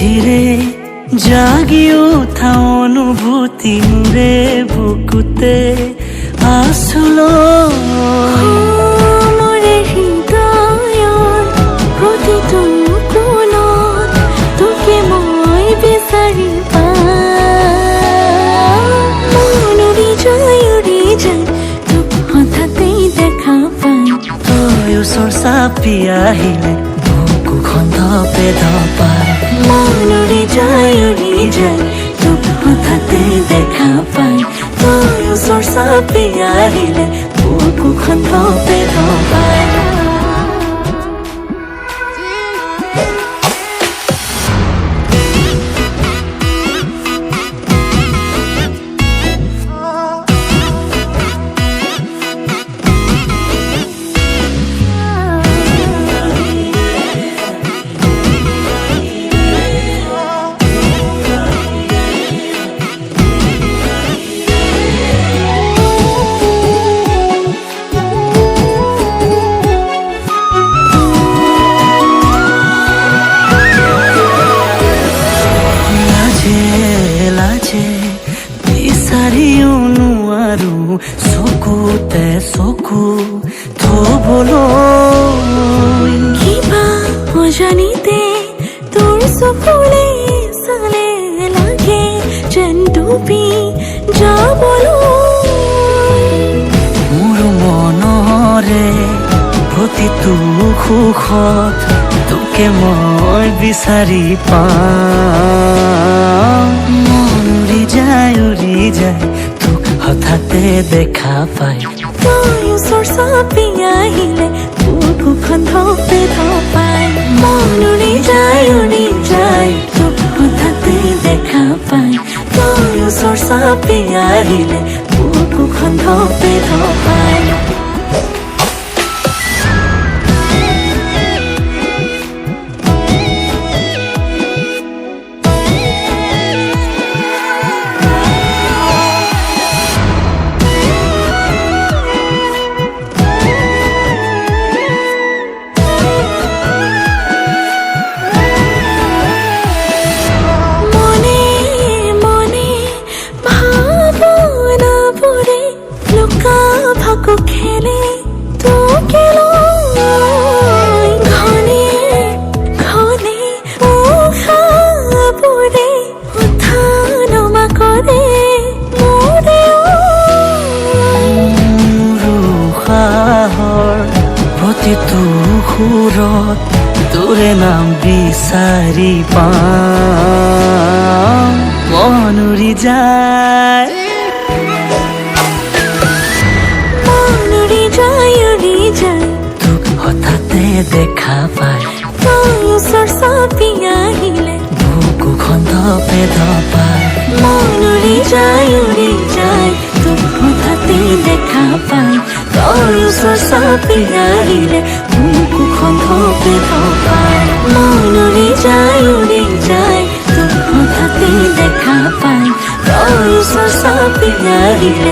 ধীৰে জাগি উঠা অনুভূতি নুৰে বুকুতে আসলো মোৰে হৃদয়ৰ প্ৰতিটো কোণত তোকে মই বিচাৰি মন উৰি যায় তোক হঠাতেই দেখা পাই তই ওচৰ চাপি আহিলে বুকুখন ধপে ধপাই মন উৰি যায় তোক হঠাতেই দেখা পাই তই ওচৰ চাপি আহিলে বুকুখন ধপে ধপাই বিচাৰিও নোৱাৰো চকুতে চকু থবলৈ কিবা অজানিতে তোৰ চকুলে চালে লাগে যেন ডুবি যাবলৈ মোৰ মনৰে প্ৰতিটো সুখত তোকে মই বিচাৰি পাওঁ মন উৰি যায় তোক হঠাতে দেখা পাই তই ওচৰ চাপি আহিলে বুকুখন ধপে ধপাই মন উৰি যায় তোক হঠাতে দেখা পাই তই ওচৰ চাপি আহিলে বুকুখন ধপে ধপাই খেলে তোকে ঘনে ঘনে উশাবোৰে উঠা নমা কৰে উশাহৰ প্ৰতিটো সুৰত তোৰে নাম বিচাৰি পাওঁ মন উৰি যায় তোক হঠাতে দেখা পাই তই ওচৰ চাপি আহিলে বুকুখন ধপে ধপাই মন উৰি যায় তোক হঠাতে দেখা পাই তই ওচৰ চাপি আহিলে বুকুখন ধপে ধপাই মন উৰি যায় তোক হঠাতে দেখা পাই তই ওচৰ চাপি আহিলে